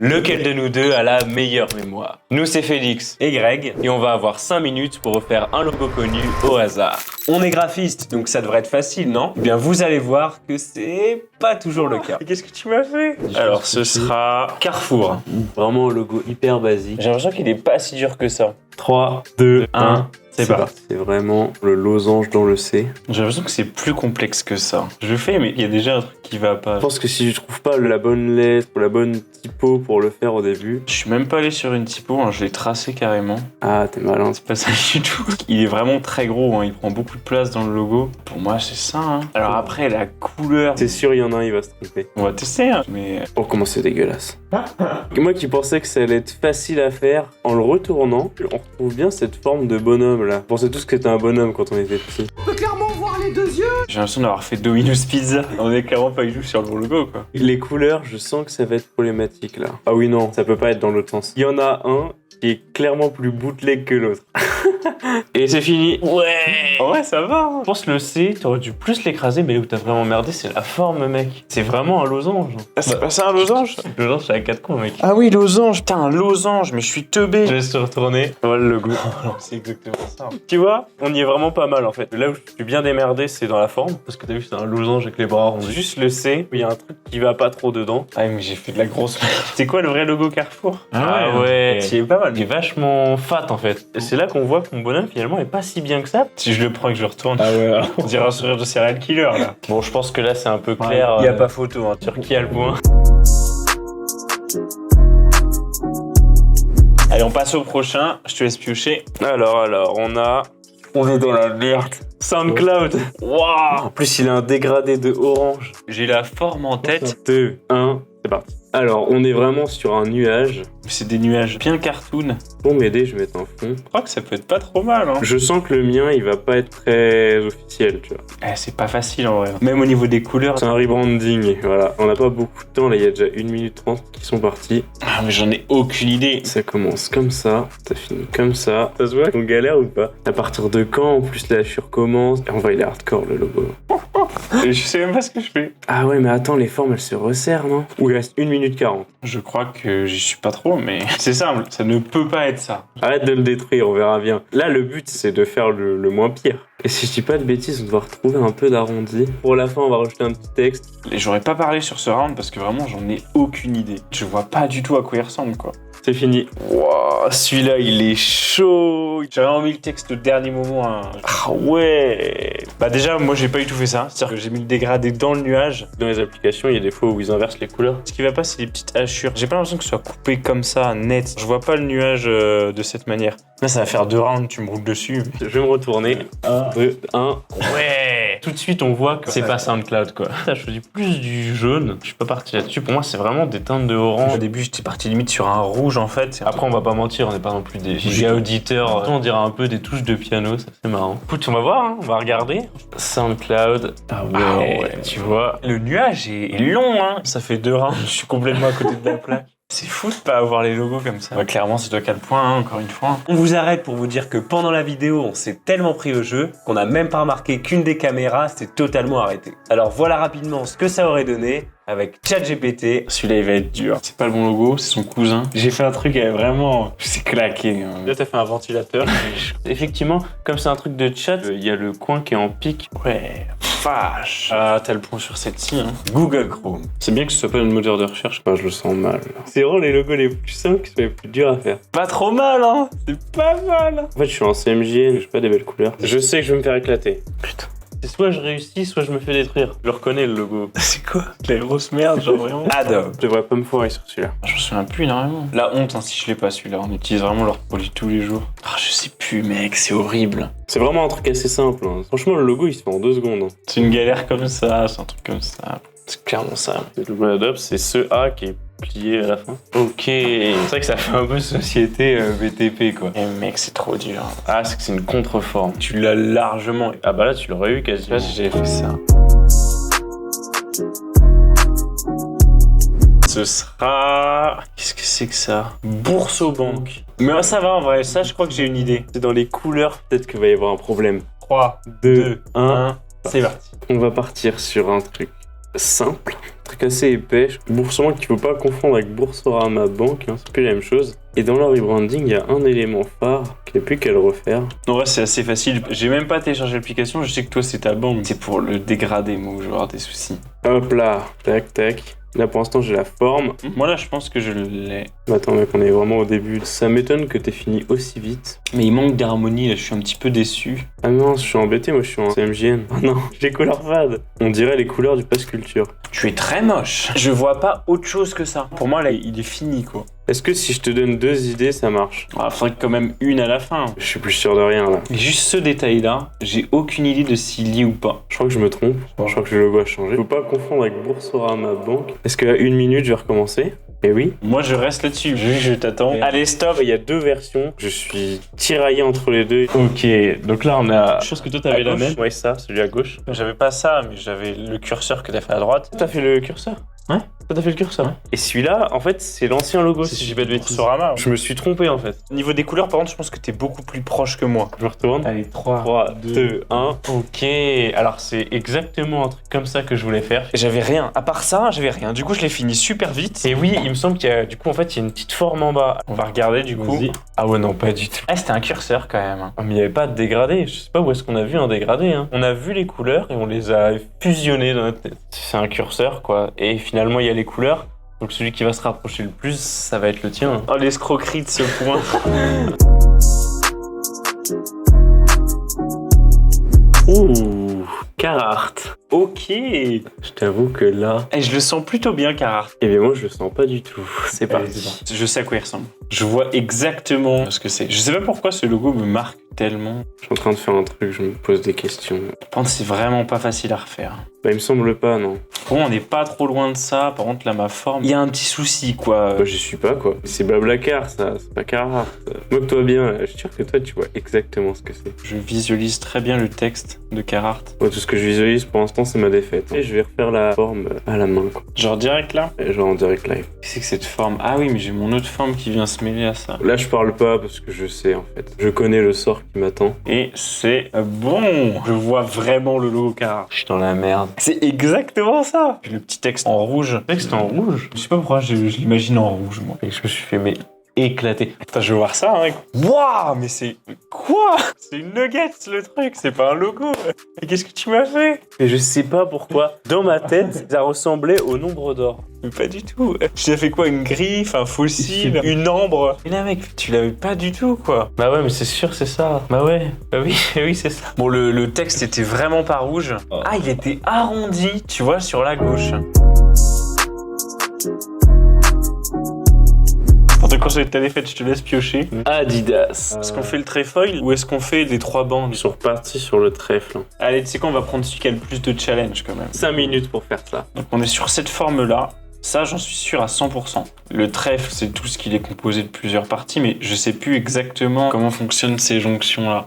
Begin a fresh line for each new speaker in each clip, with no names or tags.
Lequel de nous deux a la meilleure mémoire? Nous, c'est Félix et Greg, et on va avoir 5 minutes pour refaire un logo connu au hasard. On est graphiste, donc ça devrait être facile, non? Eh bien, vous allez voir que c'est pas toujours le cas. Qu'est-ce que tu m'as fait? Alors, ce sera Carrefour. Vraiment un logo hyper basique. J'ai l'impression qu'il est pas si dur que ça. 3, 2, 1... C'est parti.
C'est vraiment le losange dans le C.
J'ai l'impression que c'est plus complexe que ça. Je fais, mais il y a déjà un truc qui va pas.
Je pense que si je trouve pas la bonne lettre ou la bonne typo pour le faire au début...
Je suis même pas allé sur une typo, hein, je l'ai tracé carrément.
Ah, t'es malin.
C'est pas ça du tout. Il est vraiment très gros, hein, il prend beaucoup de place dans le logo. Pour moi, c'est ça. Hein. Alors après, la couleur...
C'est sûr, il y en a un, il va se tromper.
On va tester, hein, mais...
Oh, comment c'est dégueulasse. Moi qui pensais que ça allait être facile à faire, en le retournant, on retrouve bien cette forme de bonhomme là. On pensait tous que c'était un bonhomme quand on était petit.
On peut clairement voir les deux yeux.
J'ai l'impression d'avoir fait Domino's Pizza. On est clairement pas du tout sur le logo, quoi.
Les couleurs, je sens que ça va être problématique là. Ah oui, non, ça peut pas être dans l'autre sens. Il y en a un qui est clairement plus bootleg que l'autre.
Et c'est fini. Ouais, ça va. Hein. Je pense que le C, t'aurais dû plus l'écraser, mais là où t'as vraiment merdé, c'est la forme, mec. C'est vraiment un losange. Ah, c'est pas ça un losange? Le losange, c'est à 4 coins, mec. Ah oui, losange. Putain, un losange, mais je suis teubé. Je laisse te retourner. Voilà le logo. C'est exactement ça. Tu vois, on y est vraiment pas mal en fait. Là où je suis bien démerdé, c'est dans la forme. Parce que t'as vu, c'est un losange avec les bras ronds. Juste le C, où il y a un truc qui va pas trop dedans. Ah, mais j'ai fait de la grosse merde. C'est quoi le vrai logo Carrefour? Ah ouais. C'est pas mal. Il est vachement fat en fait. Et c'est là qu'on voit que mon bonhomme finalement est pas si bien que ça. Si je le prends et que je le retourne, ah ouais, on dirait un sourire de serial killer là. Bon, je pense que là c'est un peu clair. Il y a pas photo, hein. Sur qui a le point. Allez, on passe au prochain. Je te laisse piocher. Alors, on est dans la merde. SoundCloud. Waouh. En plus, il a un dégradé de orange. J'ai la forme en tête.
2, 1, c'est parti. Alors, on est vraiment sur un nuage.
C'est des nuages bien cartoon.
Pour m'aider, je vais mettre un fond.
Je crois que ça peut être pas trop mal. Hein.
Je sens que le mien, il va pas être très officiel, tu vois.
C'est pas facile en vrai. Même au niveau des couleurs.
C'est un rebranding, voilà. On n'a pas beaucoup de temps, là, il y a déjà 1 minute 30 qui sont partis.
Ah, mais j'en ai aucune idée.
Ça commence comme ça, ça finit comme ça. Ça se voit qu'on galère ou pas? À partir de quand, en plus, la chure commence? On va, il est hardcore, le logo.
Je sais même pas ce que je fais.
Ah ouais, mais attends, les formes, elles se resserrent, non? Ou il reste 1 minute 40.
Je crois que j'y suis pas trop, mais c'est simple, ça ne peut pas être ça.
Arrête de le détruire, on verra bien. Là, le but, c'est de faire le moins pire. Et si je dis pas de bêtises, on doit retrouver un peu d'arrondi. Pour la fin, on va rajouter un petit texte.
Et j'aurais pas parlé sur ce round parce que vraiment, j'en ai aucune idée. Je vois pas du tout à quoi il ressemble, quoi.
C'est fini.
Wow, celui-là, il est chaud. J'ai vraiment mis le texte au dernier moment. Hein. Ah ouais. Bah déjà, moi, j'ai pas du tout fait ça. C'est-à-dire que j'ai mis le dégradé dans le nuage.
Dans les applications, il y a des fois où ils inversent les couleurs.
Ce qui va pas, c'est les petites hachures. J'ai pas l'impression que ce soit coupé comme ça, net. Je vois pas le nuage de cette manière. Là, ça va faire 2 rounds, tu me roules dessus.
Je vais me retourner. 1, 2, 1.
Ouais. Tout de suite, on voit que c'est pas SoundCloud, quoi. T'as choisi plus du jaune. Je suis pas parti là-dessus. Pour moi, c'est vraiment des teintes de orange. Au début, j'étais parti limite sur un rouge, en fait. Après, on va pas mentir, on n'est pas non plus des giga auditeurs. On dirait un peu des touches de piano, ça c'est marrant. Écoute, on va voir, hein, on va regarder. SoundCloud. Ah ouais. Tu vois, le nuage est long, hein. Ça fait 2 rounds. Je suis complètement à côté de la plaque. C'est fou de pas avoir les logos comme ça. Ouais, clairement, c'est toi qui as le point, hein, encore une fois. On vous arrête pour vous dire que pendant la vidéo, on s'est tellement pris au jeu qu'on n'a même pas remarqué qu'une des caméras s'était totalement arrêtée. Alors voilà rapidement ce que ça aurait donné avec ChatGPT. Celui-là, il va être dur. C'est pas le bon logo, c'est son cousin. J'ai fait un truc vraiment... C'est claqué. Hein.
Là, t'as fait un ventilateur.
Effectivement, comme c'est un truc de chat, il y a le coin qui est en pic. Ouais, vache. Ah, t'as le point sur celle-ci. Hein. Google Chrome. C'est bien que ce soit pas le moteur de recherche.
Je le sens mal. C'est vraiment les logos les plus simples qui sont les plus durs à faire.
Pas trop mal, hein. C'est pas mal.
En fait, je suis en CMJN, j'ai pas des belles couleurs. Je sais que je vais me faire éclater.
Putain. C'est soit je réussis, soit je me fais détruire. Je reconnais le logo. C'est quoi? La grosse merde, genre vraiment. Adobe.
Je devrais pas me foirer sur celui-là.
Je me souviens plus énormément. La honte, hein, si je l'ai pas celui-là. On utilise vraiment leur produit tous les jours. Ah, je sais plus, mec, c'est horrible.
C'est vraiment un truc assez simple. Hein. Franchement, le logo, il se fait en 2 secondes. Hein.
C'est une galère comme ça, c'est un truc comme ça. C'est clairement ça.
Le logo Adobe, c'est ce A qui est plié à la fin.
Ok. C'est vrai que ça fait un peu société BTP, quoi. Eh mec, c'est trop dur. Ah, c'est que c'est une contreforme. Tu l'as largement... Ah bah là, tu l'aurais eu quasiment. Là, si j'avais fait ça. Ce sera... Qu'est-ce que c'est que ça? Bourse aux banques. Mais ça va en vrai, ça je crois que j'ai une idée.
C'est dans les couleurs, peut-être qu'il va y avoir un problème.
3, 2, 1, c'est parti.
On va partir sur un truc simple. truc assez épais. Sûrement qu'il faut pas confondre avec Boursorama Banque, hein, c'est plus la même chose. Et dans leur rebranding, il y a un élément phare qu'il n'y a plus qu'à le refaire.
En vrai, c'est assez facile. J'ai même pas téléchargé l'application, je sais que toi, c'est ta banque. C'est pour le dégrader, moi, où je vais avoir des soucis.
Hop là, tac, tac. Là, pour l'instant, j'ai la forme.
Moi, là, je pense que je l'ai.
Attends, mec, on est vraiment au début. Ça m'étonne que t'aies fini aussi vite.
Mais il manque d'harmonie, là, je suis un petit peu déçu.
Ah non, je suis embêté, moi, je suis en CMJN. Oh non, j'ai les couleurs fades. On dirait les couleurs du Pass Culture.
Tu es très moche. Je vois pas autre chose que ça. Pour moi, là, il est fini, quoi.
Est-ce que si je te donne 2 idées, ça marche?
Ah, faudrait quand même une à la fin.
Je suis plus sûr de rien, là.
Mais juste ce détail-là, j'ai aucune idée de s'il y est ou pas.
Je crois que je me trompe. Je crois que le logo a changé. Faut pas confondre avec Boursorama Banque. Est-ce qu'à 1 minute, je vais recommencer? Eh oui.
Moi, je reste là-dessus. Je t'attends. Allez, stop.
Il y a 2 versions. Je suis tiraillé entre les deux.
Ok, donc là, on a... Je pense que toi, t'avais la même.
Ouais, ça, celui à gauche.
J'avais pas ça, mais j'avais le curseur que t'as fait à droite.
T'as fait le curseur?
Ouais.
Toi, t'as fait le curseur?
Ouais.
Et celui-là, en fait, c'est l'ancien logo.
Si je dis pas de bêtises. Boursorama.
Je me suis trompé, en fait.
Niveau des couleurs, par contre, je pense que t'es beaucoup plus proche que moi.
Je retourne.
Allez,
3, 2, 1.
Ok, alors c'est exactement un truc comme ça que je voulais faire. J'avais rien. À part ça, j'avais rien. Du coup, je l'ai fini super vite. Et oui, il me semble qu'il y a, du coup, en fait, il y a une petite forme en bas. On va regarder, du coup. Ah ouais, non, pas du tout. Ah, c'était un curseur quand même. Mais il n'y avait pas de dégradé. Je sais pas où est-ce qu'on a vu un dégradé. Hein. On a vu les couleurs et on les a fusionnées dans notre tête. C'est un curseur, quoi. Et finalement, il y a les couleurs. Donc celui qui va se rapprocher le plus, ça va être le tien. Oh, l'escroquerie de ce point.
Ouh, Carhartt.
Ok.
Je t'avoue que là...
Et je le sens plutôt bien, Carhartt.
Eh bien moi, je le sens pas du tout.
C'est parti. Je sais à quoi il ressemble. Je vois exactement ce que c'est. Je sais pas pourquoi ce logo me marque tellement.
Je suis en train de faire un truc, je me pose des questions.
Par contre, c'est vraiment pas facile à refaire.
Bah, il me semble pas, non.
Bon, on n'est pas trop loin de ça. Par contre, là, ma forme, il y a un petit souci, quoi.
Bah, j'y suis pas, quoi. C'est Blablacar, ça. C'est pas Carhartt. Moque-toi bien, là. Je suis sûr que toi, tu vois exactement ce que c'est.
Je visualise très bien le texte de Carhartt.
Ouais, tout ce que je visualise pour l'instant, c'est ma défaite. Et je vais refaire la forme à la main, quoi.
Genre direct, là?
Genre en direct live.
Qu'est-ce que c'est que cette forme? Ah oui, mais j'ai mon autre forme qui vient se mêler à ça.
Là, je parle pas parce que je sais, en fait. Je connais le sort qui m'attend.
Et c'est bon. Je vois vraiment le logo Carhartt. Je suis dans la merde. C'est exactement ça. Puis le petit texte en rouge. Le texte en rouge? Je sais pas pourquoi je l'imagine en rouge, moi. Et je me suis fait éclater. Putain, je veux voir ça, hein. Waouh, mais c'est... Quoi? C'est une nugget, le truc. C'est pas un logo. Mais qu'est-ce que tu m'as fait?
Et je sais pas pourquoi. Dans ma tête, ça ressemblait au nombre d'or.
Mais pas du tout. Tu t'as fait quoi? Une griffe, un fossile, une ambre? Mais là, mec, tu l'avais pas du tout, quoi. Bah ouais, mais c'est sûr, c'est ça. Bah ouais. Bah oui, oui, c'est ça. Bon, le texte était vraiment pas rouge. Ah, il était arrondi, tu vois, sur la gauche. Pour te conseiller de ta défaite, je te laisse piocher.
Adidas.
Est-ce qu'on fait le tréfoil ou est-ce qu'on fait les 3 bandes?
Ils sont repartis sur le trèfle.
Allez, tu sais quoi, on va prendre celui qui a le plus de challenge quand même.
5 minutes pour faire ça.
Donc on est sur cette forme-là. Ça, j'en suis sûr à 100%. Le trèfle, c'est tout ce qu'il est composé de plusieurs parties, mais je sais plus exactement comment fonctionnent ces jonctions-là.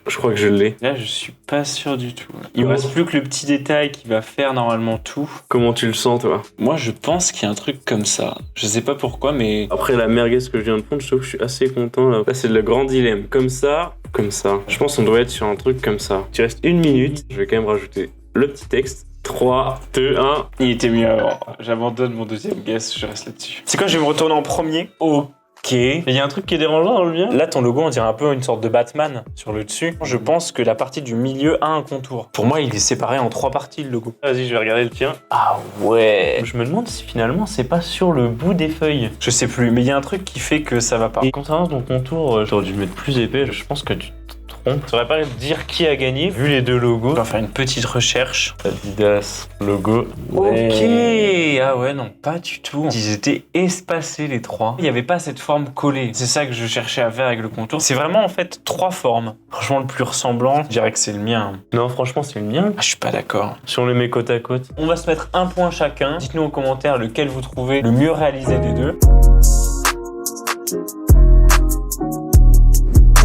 Je crois que je l'ai.
Là, je suis pas sûr du tout. Il me reste plus que le petit détail qui va faire normalement tout.
Comment tu le sens, toi?
Moi, je pense qu'il y a un truc comme ça. Je sais pas pourquoi, mais...
Après la merguez que je viens de prendre, je trouve que je suis assez content. Là, c'est le grand dilemme. Comme ça, comme ça. Je pense qu'on doit être sur un truc comme ça. Il reste 1 minute. Je vais quand même rajouter le petit texte. 3, 2, 1.
Il était mieux avant. J'abandonne mon deuxième guess, je reste là-dessus. C'est quoi, je vais me retourner en premier. Ok. Il y a un truc qui est dérangeant dans le mien. Là, ton logo, on dirait un peu une sorte de Batman sur le dessus. Je pense que la partie du milieu a un contour. Pour moi, il est séparé en 3 parties, le logo.
Vas-y, je vais regarder le tien.
Ah ouais. Je me demande si finalement, c'est pas sur le bout des feuilles. Je sais plus, mais il y a un truc qui fait que ça va pas. Et concernant ton contour, j'aurais dû le mettre plus épais. Je pense que tu on saurait pas dire qui a gagné vu les 2 logos. On va faire une petite recherche. Adidas logo. Ouais. Ok. Ah ouais, non, pas du tout. Ils étaient espacés les 3. Il n'y avait pas cette forme collée. C'est ça que je cherchais à faire avec le contour. C'est vraiment en fait 3 formes. Franchement, le plus ressemblant, je dirais que c'est le mien.
Non, franchement, c'est le mien.
Ah, je suis pas d'accord.
Si on les met côte à côte.
On va se mettre 1 point chacun. Dites-nous en commentaire lequel vous trouvez le mieux réalisé des 2.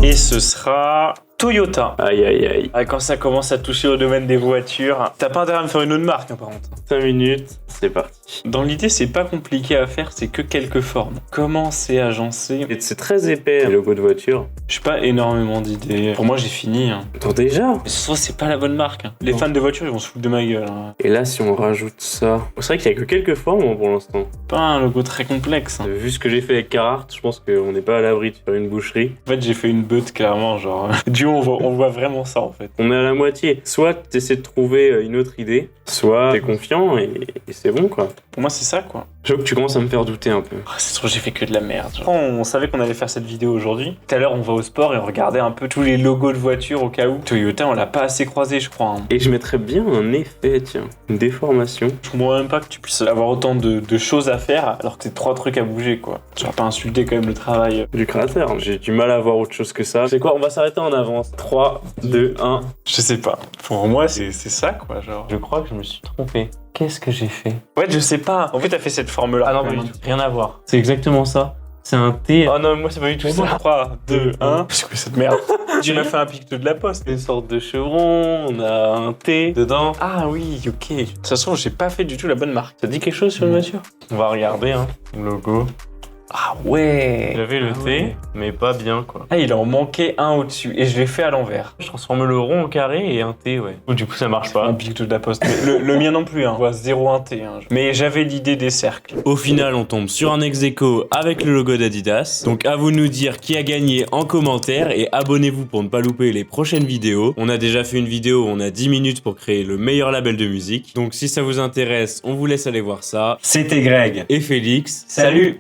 Et ce sera Toyota.
Aïe aïe aïe.
Ah, quand ça commence à toucher au domaine des voitures, t'as pas intérêt à me faire une autre marque, hein, par contre.
5 minutes, c'est parti.
Dans l'idée, c'est pas compliqué à faire, c'est que quelques formes. Comment c'est agencé?
Et c'est très épais, les logos de voiture.
J'ai pas énormément d'idées. Pour moi, j'ai fini. Hein.
Attends, déjà?
Mais ce c'est pas la bonne marque. Hein. Les fans de voitures, ils vont se foutre de ma gueule. Hein.
Et là, si on rajoute ça... C'est vrai qu'il y a que quelques formes hein, pour l'instant.
Pas un logo très complexe. Hein.
Vu ce que j'ai fait avec Carhartt, je pense qu'on n'est pas à l'abri de faire une boucherie.
En fait, j'ai fait une butte, clairement, genre... Du coup, on voit vraiment ça, en fait.
On est à la moitié. Soit t'essaies de trouver une autre idée, soit t'es confiant et c'est bon, quoi.
Pour moi, c'est ça, quoi.
J'avoue que tu commences à me faire douter un peu.
Oh, c'est trop, j'ai fait que de la merde. Genre. Quand on savait qu'on allait faire cette vidéo aujourd'hui, tout à l'heure, on va au sport et on regardait un peu tous les logos de voitures au cas où. Toyota, on l'a pas assez croisé, je crois. Hein.
Et je mettrais bien un effet, tiens. Une déformation.
Je comprends même pas que tu puisses avoir autant de choses à faire alors que c'est 3 trucs à bouger, quoi. Tu vas pas insulter quand même le travail.
Du créateur. J'ai du mal à voir autre chose que ça. C'est quoi? On va s'arrêter en avance. 3, 2, 1.
Je sais pas. Pour moi, c'est ça, quoi, genre.
Je crois que je me suis trompé. Qu'est-ce que j'ai fait?
Ouais, je sais pas. En fait, t'as fait cette forme-là.
Ah non, pas du tout. Rien à voir. C'est exactement ça. C'est un T.
Oh non, moi, c'est pas du tout ça. 3, 2, 1. C'est quoi cette merde? Tu m'as fait un picto de la poste.
Une sorte de chevron. On a un T dedans.
Ah oui, ok. De toute façon, j'ai pas fait du tout la bonne marque.
Ça dit quelque chose sur une voiture?
On va regarder, hein. Logo. Ah ouais.
J'avais le T, mais pas bien, quoi.
Ah, il en manquait un au-dessus et je l'ai fait à l'envers.
Je transforme le rond en carré et un T, ouais. Du coup, ça marche pas.
Un picto de la poste. Mais le mien non plus, hein. Je vois 0 1 T. Hein. Mais j'avais l'idée des cercles.
Au final, on tombe sur un ex-aequo avec le logo d'Adidas. Donc à vous de nous dire qui a gagné en commentaire et abonnez-vous pour ne pas louper les prochaines vidéos. On a déjà fait une vidéo où on a 10 minutes pour créer le meilleur label de musique. Donc si ça vous intéresse, on vous laisse aller voir ça.
C'était Greg
Et Félix.
Salut.